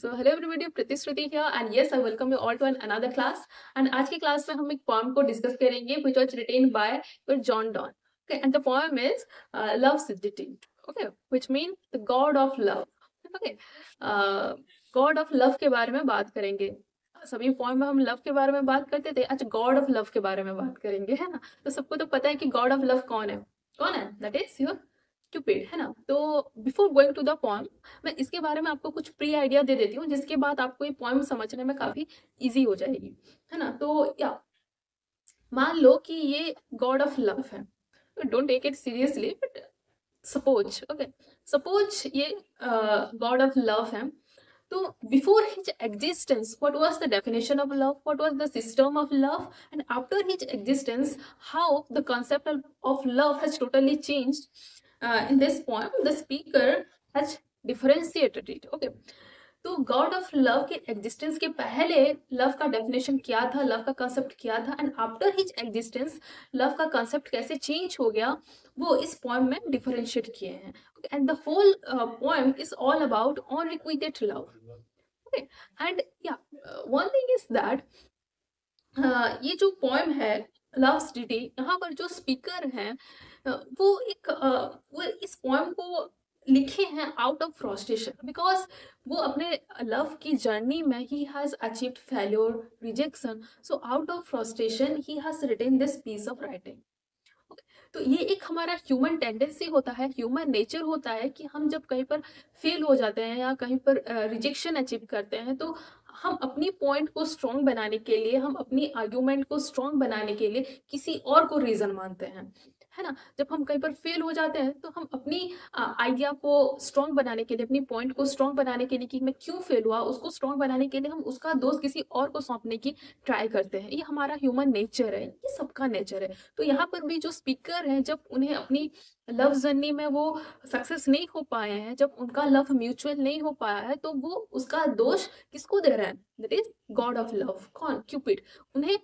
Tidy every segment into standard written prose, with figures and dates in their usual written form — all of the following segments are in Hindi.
So hello everybody, Priti Shruti here and yes, I welcome you all to another class. And आज की क्लास में हम एक poem को डिस्कस करेंगे which was written by John Donne. Okay, and the poem is Love's Deity. Okay, which means the God of Love. Okay, God of Love के बारे में बात करेंगे. सभी पोएम में हम लव के बारे में बात करते थे, अच्छा गॉड ऑफ लव के बारे में बात करेंगे, है ना. तो सबको तो पता है कि गॉड ऑफ लव कौन है, दैट इज योर क्यूपिड, है ना. तो before going to the poem मैं इसके बारे में आपको कुछ प्री आइडिया दे देती हूँ, जिसके बाद आपको ये पोएम समझने में काफी इजी हो जाएगी, है ना. तो या मान लो कि ये गॉड ऑफ लव है, don't take it seriously, but suppose ये गॉड ऑफ लव है. तो before his existence, what was the definition of love? What was the system of love? And after his existence, how the concept of love has totally changed. In this poem, the speaker has differentiated it. Okay. तो गॉड ऑफ लव के एग्जिस्टेंस के पहले लव का डेफिनेशन क्या था, लव का कंसेप्ट क्या था, and after his existence love का कंसेप्ट कैसे चेंज हो गया, वो इस पोएम में डिफरेंशिएट किए हैं. And the whole poem is all about unrequited love. Okay, and या वन थिंग इज दैट ये जो पोएम है लव्स डिटी, यहाँ पर जो स्पीकर हैं वो इस पोएम को लिखे हैं आउट ऑफ फ्रस्ट्रेशन, बिकॉज वो अपने लव की जर्नी में he has achieved failure, rejection. So out of frustration he has written this piece of writing. तो ये एक हमारा ह्यूमन टेंडेंसी होता है, ह्यूमन नेचर होता है कि हम जब कहीं पर फेल हो जाते हैं या कहीं पर रिजेक्शन अचीव करते हैं, तो हम अपनी पॉइंट को स्ट्रॉन्ग बनाने के लिए, हम अपनी आर्ग्यूमेंट को स्ट्रॉन्ग बनाने के लिए किसी और को रीजन मानते हैं, है ना. जब हम कहीं पर फेल हो जाते हैं तो हम अपनी आइडिया को स्ट्रॉन्ग बनाने के लिए, अपनी पॉइंट को स्ट्रॉन्ग बनाने के लिए कि मैं क्यों फेल हुआ, उसको स्ट्रॉन्ग बनाने के लिए हम उसका दोष किसी और को सौंपने की ट्राई करते हैं. ये हमारा ह्यूमन नेचर है, ये सबका नेचर है. तो यहाँ पर भी जो स्पीकर हैं, जब उन्हें अपनी लव जर्नी में वो सक्सेस नहीं हो पाए हैं, जब उनका लव म्यूचुअल नहीं हो पाया है, तो वो उसका दोष किसको दे रहे हैं, that is God of love. कौन? क्यूपिड. उन्हें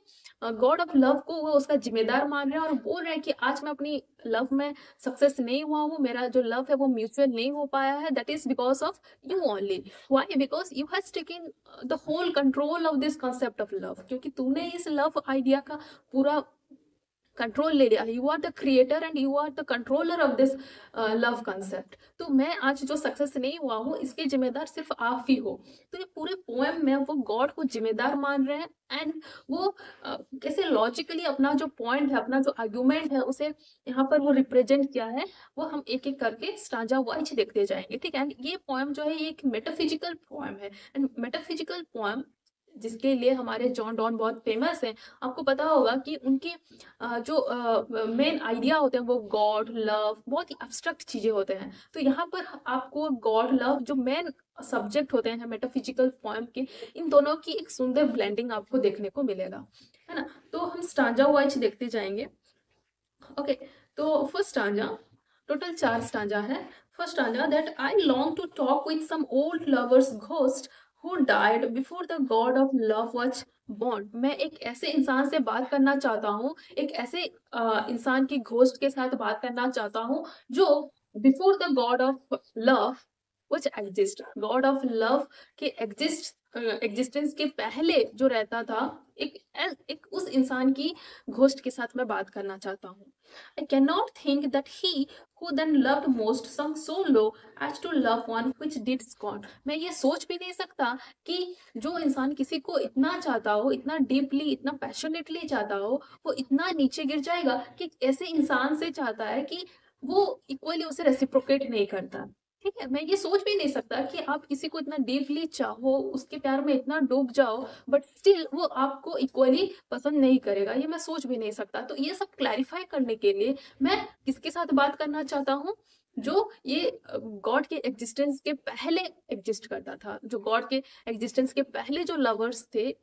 गॉड ऑफ लव को वो उसका जिम्मेदार मान रहे हैं और बोल रहे हैं कि आज मैं अपनी लव में सक्सेस नहीं हुआ हूँ, मेरा जो लव है वो म्यूचुअल नहीं हो पाया है, that is because of you only. Why? Because you has taken the whole control of this concept of love. क्योंकि तूने इस लव आइडिया का पूरा कंट्रोल ले लिया. You are the creator and you are the controller of this love concept. तो मैं आज जो सक्सेस नहीं हुआ हूँ, इसके जिम्मेदार सिर्फ आप ही हो. तो ये पूरे पोएम में वो गॉड को जिम्मेदार मान रहे हैं, एंड वो कैसे लॉजिकली अपना जो पॉइंट है, अपना जो आर्ग्यूमेंट है, उसे यहाँ पर वो रिप्रेजेंट किया है, वो हम एक एक करके स्टांजा वाइज देखते जाएंगे. ठीक है. एंड ये पोएम जो है ये एक मेटाफिजिकल पोएम है, एंड मेटाफिजिकल पोएम जिसके लिए हमारे जॉन डॉन बहुत फेमस हैं. आपको पता होगा कि उनकी जो मेन आइडिया होते हैं वो गॉड, लव, बहुत ही एब्स्ट्रैक्ट चीजें होते हैं. तो यहाँ पर आपको गॉड, लव जो मेन सब्जेक्ट होते हैं मेटाफिजिकल पोएम के, इन दोनों की एक सुंदर ब्लेंडिंग आपको देखने को मिलेगा, है ना. तो हम स्टांजा वाइज देखते जाएंगे. ओके, तो फर्स्ट स्टांजा, टोटल 4 स्टांजा है. First stanza, that I long to talk with some old lovers ghost who died before the god of love was born. मैं एक ऐसे इंसान से बात करना चाहता हूँ, एक ऐसे इंसान की घोस्ट के साथ बात करना चाहता हूँ जो before the god of love which exist, God of love के एग्जिस्टेंस के पहले जो रहता था, एक उस इंसान की घोस्ट के साथ मैं बात करना चाहता हूँ. I cannot think that he who then loved most sunk so low as to love one which did scorn. मैं ये सोच भी नहीं सकता कि जो इंसान किसी को इतना चाहता हो, इतना डीपली, इतना पैशनेटली चाहता हो, वो इतना नीचे गिर जाएगा कि ऐसे इंसान से चाहता है कि वो इक्वली उसे रेसिप्रोकेट नहीं करता. ठीक है. मैं ये सोच भी नहीं सकता कि आप किसी को इतना डीपली चाहो, उसके प्यार में इतना डूब जाओ, बट स्टिल वो आपको इक्वली पसंद नहीं करेगा. ये मैं सोच भी नहीं सकता. तो ये सब क्लैरिफाई करने के लिए मैं किसके साथ बात करना चाहता हूँ, जो ये गॉड के एग्जिस्टेंस के पहले एग्जिस्ट करता था, जो गॉड के एग्जिस्टेंस के पहले जो लवर्स थे,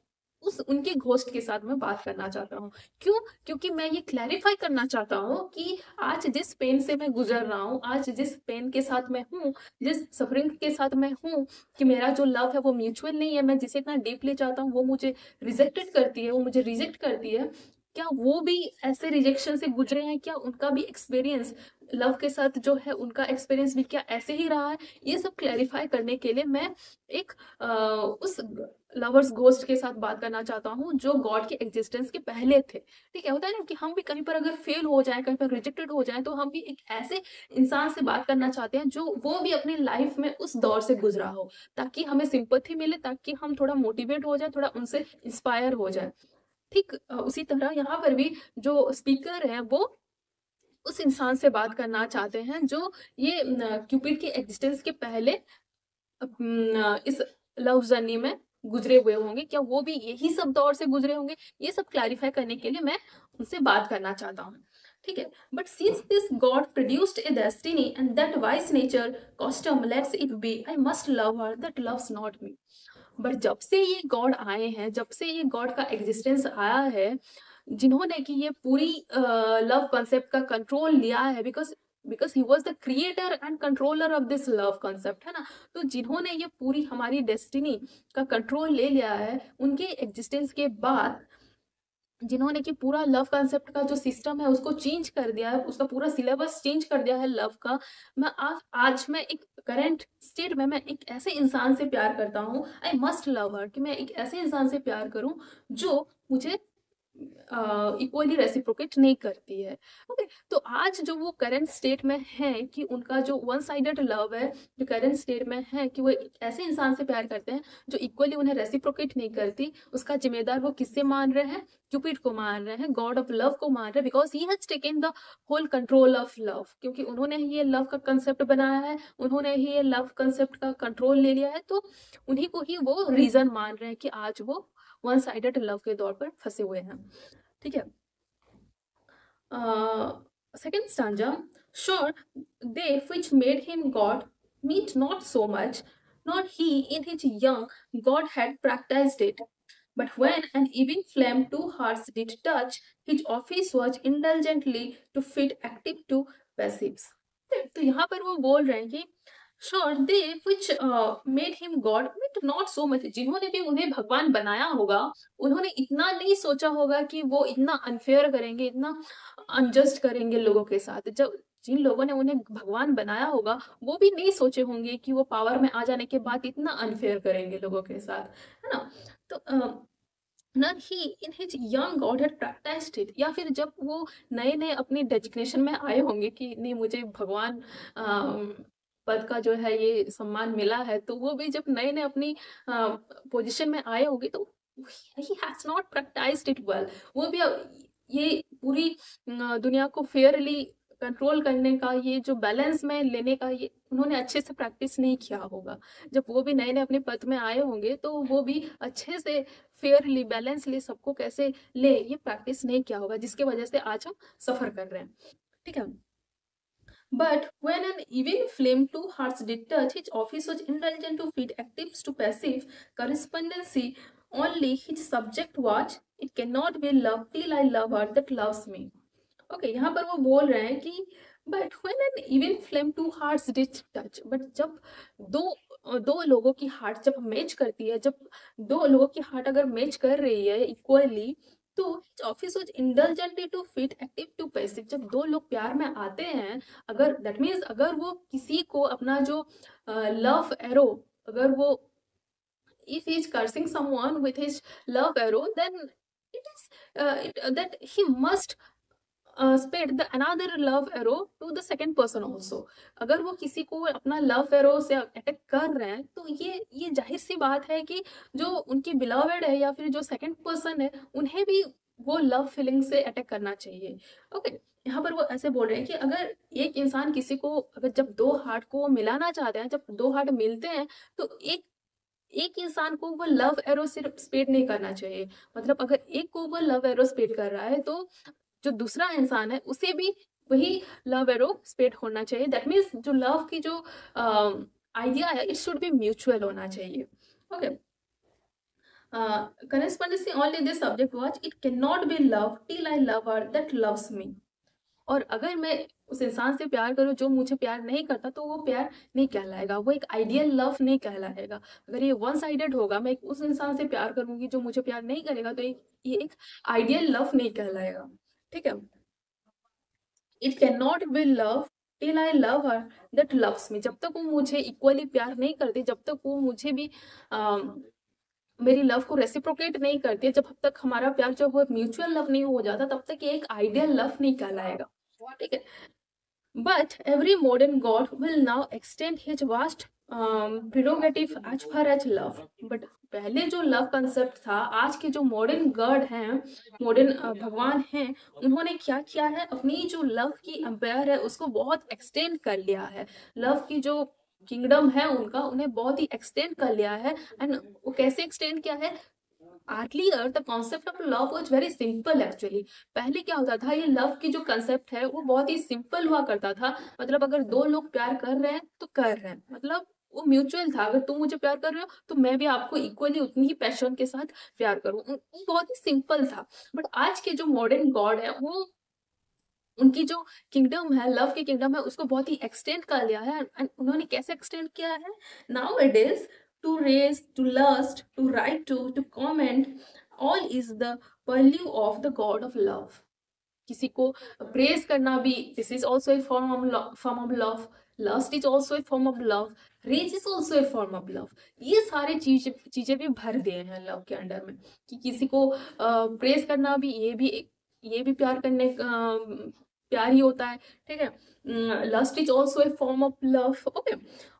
उनके घोस्ट के साथ मैं बात करना चाहता हूँ. क्यों? क्योंकि मैं ये क्लैरिफाई करना चाहता हूँ कि आज जिस पेन से मैं गुजर रहा हूँ, आज जिस पेन के साथ मैं हूँ, जिस सफरिंग के साथ मैं हूँ, कि मेरा जो लव है वो म्यूचुअल नहीं है, मैं जिसे इतना डीपली चाहता हूँ वो मुझे रिजेक्टेड करती है, वो मुझे रिजेक्ट करती है. क्या वो भी ऐसे रिजेक्शन से गुजरे हैं, क्या उनका भी एक्सपीरियंस लव के साथ जो है उनका एक्सपीरियंस भी क्या ऐसे ही रहा है, ये सब क्लैरिफाई करने के लिए मैं एक उस लवर्स घोस्ट के साथ बात करना चाहता हूँ जो गॉड के एग्जिस्टेंस के पहले थे। ठीक है, होता है ना कि हम भी कहीं पर अगर फेल हो जाए, कहीं पर रिजेक्टेड हो जाए, तो हम भी एक ऐसे इंसान से बात करना चाहते हैं जो वो भी अपनी लाइफ में उस दौर से गुजरा हो, ताकि हमें सिंपैथी मिले, ताकि हम थोड़ा मोटिवेट हो जाए, थोड़ा उनसे इंस्पायर हो जाए। ठीक उसी तरह यहाँ पर भी जो स्पीकर है वो उस इंसान से बात करना चाहते हैं जो ये क्यूपिड के एग्जिस्टेंस के पहले इस लव जर्नी में गुजरे हुए होंगे, क्या वो भी यही सब दौर से गुजरे होंगे, ये सब क्लैरिफाई करने के लिए मैं उनसे बात करना चाहता हूँ। ठीक है, but since this God produced a destiny and that vice nature custom let's it be, I must love her that loves not me. But जब से ये गॉड आए हैं, जब से ये गॉड का एग्जिस्टेंस आया है, जिन्होंने कि ये पूरी लव कॉन्सेप्ट का कंट्रोल लिया है, because he was the creator and controller of this love concept, है ना। तो जिन्होंने ये पूरी हमारी डेस्टिनी का कंट्रोल ले लिया है, उनके एग्जिस्टेंस के बाद जिन्होंने कि पूरा लव कॉन्सेप्ट का जो सिस्टम है उसको चेंज कर दिया है, उसका पूरा सिलेबस चेंज कर दिया है लव का, मैं आज मैं एक करंट स्टेट में मैं एक ऐसे इंसान से प्यार करता हूँ, आई मस्ट लव हर, कि मैं एक ऐसे इंसान से प्यार करूं जो मुझे इक्वली रेसिप्रोकेट नहीं करती है। ओके, तो आज जो वो करंट स्टेट में है कि उनका जो वन साइडेड लव है, जो करंट स्टेट में है कि वो एक ऐसे इंसान से प्यार करते हैं जो इक्वली उन्हें रेसिप्रोकेट नहीं करती, उसका जिम्मेदार वो किससे मान रहे हैं, क्यूपिड को मान रहे हैं, गॉड ऑफ लव को मान रहे हैं, because he has taken the whole control of love, क्योंकि उन्होंने ही ये लव का कंसेप्ट बनाया है, उन्होंने ही ये लव कंसेप्ट का कंट्रोल ले लिया है, तो उन्हीं को ही वो रीजन मान रहे हैं कि आज वो वन साइडेड लव के दौर पर फंसे हुए हैं। ठीक है, second stanza, sure they which made him god meet not so much, nor he in his young god had practiced it, but when an even flame two hearts did touch, his office was indulgently to fit active to passives। तो यहाँ पर वो बोल रहे हैं कि sure they which made him God but not so much, जिन्होंने भी उन्हें भगवान बनाया होगा, उन्होंने इतना नहीं सोचा होगा कि वो इतना अनफेयर करेंगे, इतना अनजस्ट करेंगे लोगों के साथ। जब जिन लोगों ने उन्हें भगवान बनाया होगा, वो भी नहीं सोचे होंगे कि वो पावर में आ जाने के बाद इतना अनफेयर करेंगे लोगों के साथ, है ना। तो nor he in his young god had practised it, या फिर जब वो नए नए अपनी डेजिग्नेशन में आए होंगे कि नहीं मुझे भगवान पद का जो है ये सम्मान मिला है, तो वो भी जब नए नए अपनी पोजीशन में आए होंगे तो he has not practised it well, वो भी ये पूरी दुनिया को फेयरली कंट्रोल करने का, ये जो बैलेंस में लेने का, ये उन्होंने अच्छे से प्रैक्टिस नहीं किया होगा। जब वो भी नए नए अपने पद में आए होंगे तो वो भी अच्छे से फेयरली बैलेंसली सबको कैसे ले, ये प्रैक्टिस नहीं किया होगा, जिसके वजह से आज हम सफर कर रहे हैं। ठीक है, but when an even flame two hearts did touch, his office was indulgent to feed actives to passive correspondency. Only his subject was, it cannot be love till I love her that loves me। Okay, यहाँ पर वो बोल रहे हैं कि but when an even flame to hearts did touch, but जब दो दो लोगों की हार्ट जब मैच करती है, जब दो लोगों की हार्ट अगर मैच कर रही है इक्वली, तो office was indulgently to fit active to passive, जब दो लोग प्यार में आते हैं, अगर दैट मीन्स अगर वो किसी को अपना जो लव एरो, अगर वो if he is cursing someone with his love arrow, then it is that he must sped the another love arrow to the second person also. अगर वो किसी को अपना लव एरो से अटैक कर रहे हैं, तो ये जाहिर सी बात है कि जो उनकी बिलवेड है या फिर जो सेकेंड पर्सन है, उन्हें भी वो लव फीलिंग से अटैक करना चाहिए। ओके, यहाँ पर वो ऐसे बोल रहे हैं कि अगर एक इंसान किसी को, अगर जब दो हार्ट को मिलाना चाहते हैं, जब दो हार्ट मिलते हैं, तो एक इंसान को वो लव एरो सिर्फ स्पेड नहीं करना चाहिए, मतलब अगर एक को वो लव एरो स्पेड कर रहा है, तो जो दूसरा इंसान है उसे भी वही लव एरो स्पेड होना चाहिए। दैट मीन्स जो लव की जो आइडिया है, इट शुड बी म्यूचुअल होना चाहिए। Okay, correspondency only this subject was, it cannot be love till I love her that loves me। और अगर मैं उस इंसान से प्यार करूँ जो मुझे प्यार नहीं करता, तो वो प्यार नहीं कहलाएगा, वो एक आइडियल लव नहीं कहलाएगा। अगर ये वन साइडेड होगा, मैं उस इंसान से प्यार करूँगी जो मुझे प्यार नहीं करेगा, तो ये एक आइडियल लव नहीं कहलाएगा, ठीक है? It can not be love till I love her that loves me. जब तक वो मुझे इक्वली प्यार नहीं करती, जब तक वो मुझे भी मेरी लव को रेसिप्रोकेट नहीं करती है, जब तक हमारा प्यार जो वो म्यूचुअल लव नहीं हो जाता, तब तक ये एक आइडियल लव नहीं कहलाएगा, ठीक है? But every modern god will now extend his vast prerogative as far as love. But पहले जो लव कंसेप्ट था, आज के जो मॉडर्न गॉड हैं, मॉडर्न भगवान हैं, उन्होंने क्या किया है, अपनी जो लव की एम्पायर है उसको बहुत एक्सटेंड कर लिया है। लव की जो किंगडम है उनका, उन्हें बहुत ही एक्सटेंड कर लिया है। एंड वो कैसे एक्सटेंड किया है? Earlier the concept of love was very simple actually. पहले क्या होता था, ये लव की जो कंसेप्ट है वो बहुत ही सिंपल हुआ करता था। मतलब अगर दो लोग प्यार कर रहे हैं तो कर रहे हैं, मतलब वो म्यूचुअल था। अगर तुम मुझे प्यार कर रहे हो तो मैं भी आपको इक्वली उतनी ही पैशन के साथ प्यार करूँ। वो बहुत ही सिंपल था। बट आज के जो मॉडर्न गॉड है, वो उनकी जो किंगडम है, लव की किंगडम है, उसको बहुत ही एक्सटेंड कर लिया है। एंड उन्होंने कैसे एक्सटेंड किया है? Now it is to race, to lust, to write, to comment, all is the purlieu of the god of love. किसी को प्रेज करना भी, this is also a form of love. Lust is also a form of love. Rage is also a form of love. ये सारे चीजें भी भर दिए हैं लव के अंडर में, कि किसी को प्रेज करना भी, ये भी प्यार करने प्यार ही होता है, ठीक है? Lust is also a form of love. Okay,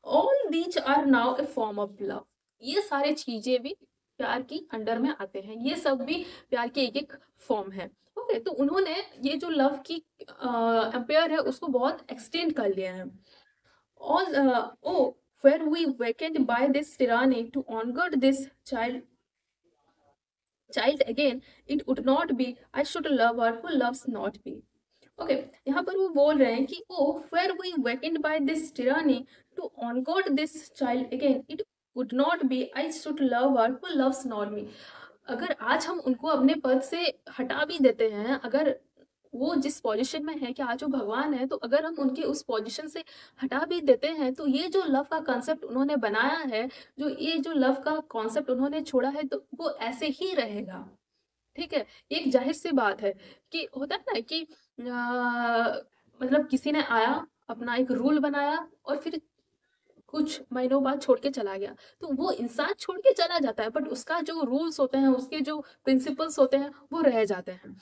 all these are now a form of love. ये सारे चीजें भी प्यार की अंडर में आते हैं, ये सब भी प्यार के एक एक फॉर्म है। ओके, तो उन्होंने ये जो लव की एम्पेयर है उसको बहुत एक्सटेंड कर लिया है। All oh, where we vacant by this tyranny to onward this child again, it would not be I should love her who loves not me. Okay, यहाँ पर वो बोल रहे हैं कि O were we weakened by this tyranny to ungod this child again, it would not be I should love her who loves not me. अगर आज हम उनको अपने पद से हटा भी देते हैं, अगर वो जिस पोजीशन में है कि आज वो भगवान है, तो अगर हम उनके उस पोजीशन से हटा भी देते हैं, तो ये जो लव का कॉन्सेप्ट उन्होंने बनाया है, जो लव का कॉन्सेप्ट उन्होंने छोड़ा है, तो वो ऐसे ही रहेगा, ठीक है? एक जाहिर सी बात है कि होता है ना कि मतलब किसी ने आया, अपना एक रूल बनाया और फिर कुछ महीनों बाद छोड़ के चला गया। तो वो इंसान छोड़ के चला जाता है, बट उसका जो रूल्स होते हैं, उसके जो प्रिंसिपल्स होते हैं, वो रह जाते हैं।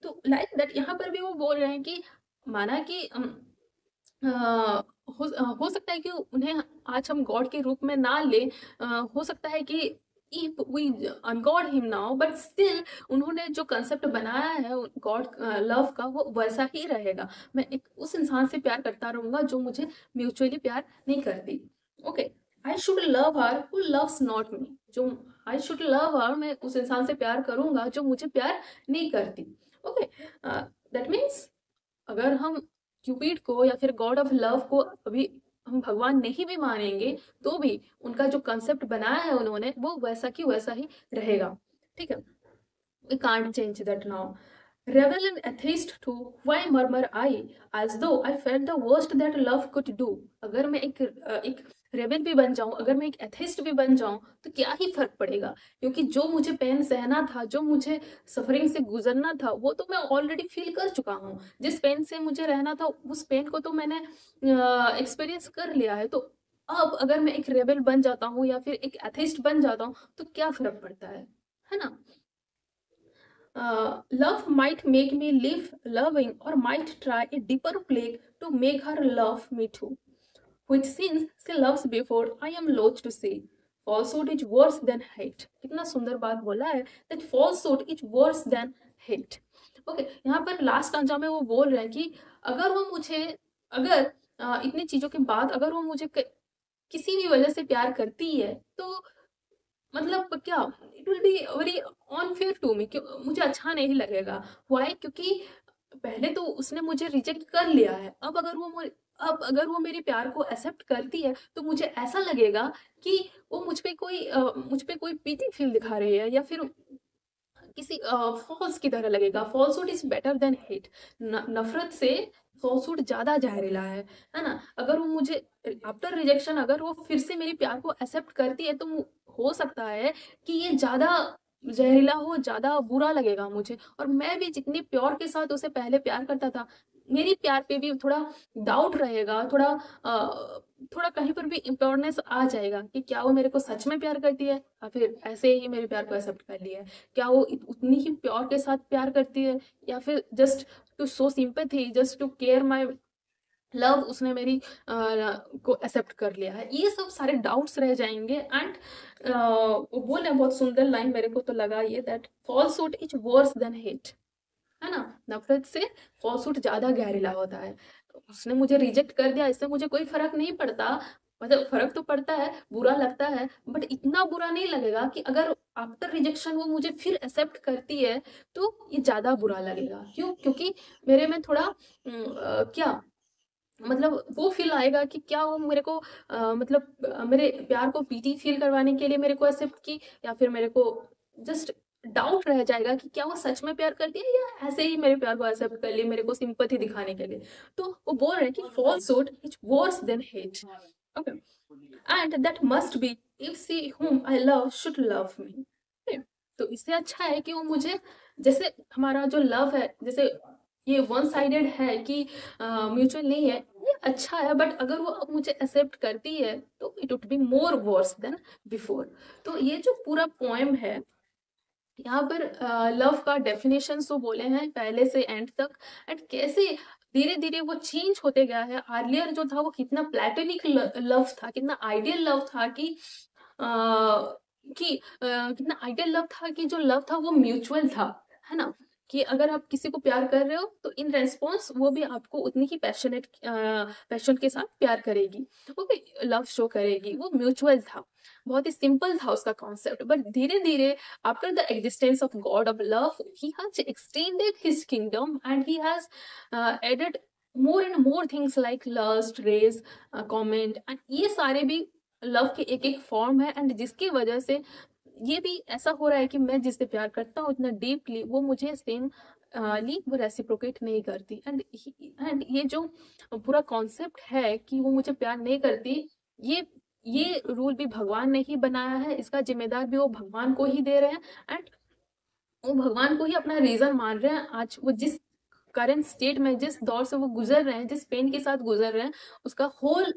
तो लाइक दैट यहाँ पर भी वो बोल रहे हैं कि माना कि हो सकता है कि उन्हें आज हम गॉड के रूप में ना ले, हो सकता है कि if we ungod him now, but still उन्होंने जो कंसेप्ट बनाया है गॉड लव का, वो वैसा ही रहेगा। मैं एक उस इंसान से प्यार करता रहूंगा जो मुझे म्यूचुअली प्यार नहीं करती। Okay, I should love her who loves not मी। जो आई शुड लव हर, मैं उस इंसान से प्यार करूंगा जो मुझे प्यार नहीं करती। ओके, दैट मीन्स अगर हम क्यूपिड को या फिर गॉड ऑफ लव को अभी हम भगवान नहीं भी मानेंगे, तो भी उनका जो कंसेप्ट बनाया है उन्होंने, वो वैसा की वैसा ही रहेगा, ठीक है? We can't change that now. Rebel and atheist too, why murmur I, as though I felt the worst that love could do? अगर मैं एक रेबल भी बन जाऊं, अगर मैं एक एथिस्ट भी बन जाऊं, तो क्या ही फर्क पड़ेगा? क्योंकि जो मुझे पेन सहना था, जो मुझे सफरिंग से गुजरना था, वो तो मैं ऑलरेडी फील कर चुका हूँ। जिस पेन से मुझे रहना था, उस पेन को तो मैंने एक्सपीरियंस कर लिया है। तो अब अगर मैं एक रेबल बन जाता हूँ या फिर एक एथिस्ट बन जाता हूँ, तो क्या फर्क पड़ता है ना? Love might make me live loving, or might try a deeper plague to make her love me too. Which since she loves before, I am loath to say. Falsehood is worse than hate. कितना सुंदर बात बोला है, that falsehood is worse than hate. Okay, यहाँ पर लास्ट स्टांजा में वो बोल रहे हैं कि अगर वो मुझे, अगर इतनी चीजों के बाद अगर वो मुझे किसी भी वजह से प्यार करती है, तो मतलब क्या, it will be very unfair to me, मुझे अच्छा नहीं लगेगा। व्हाई? क्योंकि पहले तो उसने मुझे रिजेक्ट कर लिया है, अब अगर वो मेरे प्यार को एक्सेप्ट करती है, तो मुझे ऐसा लगेगा कि वो मुझ पे कोई पीटी फील दिखा रही है, या फिर किसी फॉल्स की तरह लगेगा। Falsehood is better than hate. नफरत से फॉल्सहुड ज्यादा जहरीला है ना। अगर वो मुझे आफ्टर रिजेक्शन अगर वो फिर से मेरी प्यार को एक्सेप्ट करती है तो हो सकता है कि ये ज्यादा जहरीला हो, ज्यादा बुरा लगेगा मुझे। और मैं भी जितनी प्योर के साथ उसे पहले प्यार करता था, मेरी प्यार पे भी थोड़ा डाउट रहेगा, थोड़ा कहीं पर भी इम्प्योरनेस आ जाएगा कि क्या वो मेरे को सच में प्यार करती है या फिर ऐसे ही मेरे प्यार को एक्सेप्ट कर लिया है। क्या वो उतनी ही प्योर के साथ प्यार करती है या फिर just to show sympathy, just to care my love उसने मेरी को एक्सेप्ट कर लिया है। ये सब सारे डाउट्स रह जाएंगे। एंड वो बोले बहुत सुंदर लाइन मेरे को तो लगा ये, that falsehood is worse than hate, है ना। नफरत से फॉल्सहुड ज्यादा गहरीला होता है। उसने मुझे रिजेक्ट कर दिया, इससे मुझे कोई फर्क नहीं पड़ता। मतलब फर्क तो पड़ता है, बुरा लगता है, बट इतना बुरा नहीं लगेगा कि अगर आफ्टर रिजेक्शन वो मुझे फिर एक्सेप्ट करती है तो ये ज्यादा बुरा लगेगा। क्यों? क्योंकि मेरे में थोड़ा क्या मतलब वो फील आएगा कि क्या वो मेरे को मतलब मेरे प्यार को पीटी फील करवाने के लिए मेरे को एक्सेप्ट की, या फिर मेरे को जस्ट डाउट रह जाएगा कि क्या वो सच में प्यार करती है या ऐसे ही मेरे प्यार को एक्सेप्ट कर ली मेरे को सिंपैथी दिखाने के लिए। तो वो बोल रहे हैं कि falsehood is worse than hate. Okay, and that must be if she whom I love should love me. तो इससे अच्छा है कि वो मुझे, जैसे हमारा जो लव है, जैसे ये वन साइडेड है कि म्यूचुअल नहीं है, ये अच्छा है, बट अगर वो अब मुझे एक्सेप्ट करती है तो it would be more worse than before. तो ये जो पूरा पोएम है, यहाँ पर लव का डेफिनेशन तो बोले हैं पहले से एंड तक, एंड कैसे धीरे धीरे वो चेंज होते गया है। अर्लियर जो था वो कितना प्लेटोनिक लव था, कितना आइडियल लव था कितना आइडियल लव था कि जो लव था वो म्यूचुअल था, है ना। कि अगर आप किसी को प्यार कर रहे हो तो इन रेस्पॉन्स वो भी आपको उतनी ही पैशन के साथ प्यार करेगी, ओके, लव शो करेगी। वो म्यूचुअल था, बहुत ही सिंपल था उसका कॉन्सेप्ट। बट धीरे धीरे after the existence of God of love, he has extended his kingdom and he has added more and more things like lust, rage, comment, and ये सारे भी लव के एक एक फॉर्म है। एंड जिसकी वजह से ये भी ऐसा हो रहा है कि मैं जिससे प्यार करता हूँ इतना डीपली, वो मुझे सेम ली वो रेसिप्रोकेट नहीं करती। एंड ये जो पूरा कॉन्सेप्ट है कि वो मुझे प्यार नहीं करती, ये ये रूल भी भगवान ने ही बनाया है, इसका जिम्मेदार भी वो भगवान को ही दे रहे हैं। एंड वो भगवान को ही अपना रीजन मान रहे हैं। आज वो जिस करंट स्टेट में, जिस दौर से वो गुजर रहे हैं, जिस पेन के साथ गुजर रहे हैं, उसका होल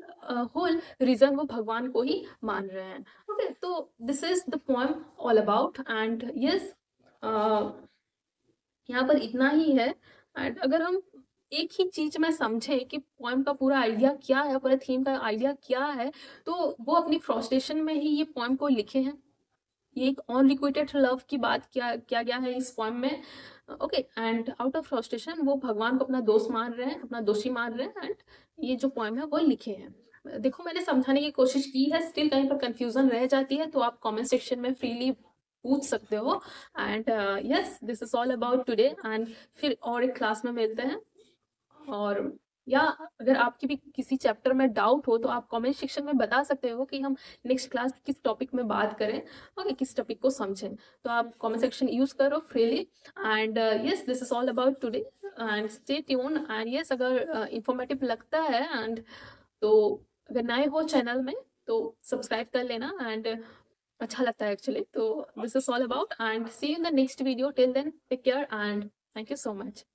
रीजन वो भगवान को ही मान रहे हैं। ओके, तो this is the poem all about. And yes, यहाँ पर इतना ही है। एंड अगर हम एक ही चीज में समझे कि पोएम का पूरा आइडिया क्या है, पूरा थीम का आइडिया क्या है, तो वो अपनी फ्रस्ट्रेशन में ही ये पोएम को लिखे हैं। ये एक अनरिक्विटेड लव की बात किया गया है इस पोएम में। Okay, and out of frustration वो भगवान को अपना दोस्त मान रहे हैं, अपना दोषी मान रहे हैं। एंड ये जो पोएम है वो लिखे हैं। देखो, मैंने समझाने की कोशिश की है, स्टिल कहीं पर कंफ्यूजन रह जाती है तो आप कमेंट सेक्शन में फ्रीली पूछ सकते हो। And yes, this is all about today. And फिर और एक क्लास में मिलते हैं। और या अगर आपकी भी किसी चैप्टर में डाउट हो तो आप कमेंट सेक्शन में बता सकते हो कि हम नेक्स्ट क्लास किस टॉपिक में बात करें, ओके, किस टॉपिक को समझें। तो आप कमेंट सेक्शन यूज करो freely. And yes, this is all about today. And stay tune. And yes, अगर इंफॉर्मेटिव लगता है एंड तो अगर नए हो चैनल में तो सब्सक्राइब कर लेना। एंड अच्छा लगता है एक्चुअली। तो this is all about and see you in the next video. Till then take care and thank you so much.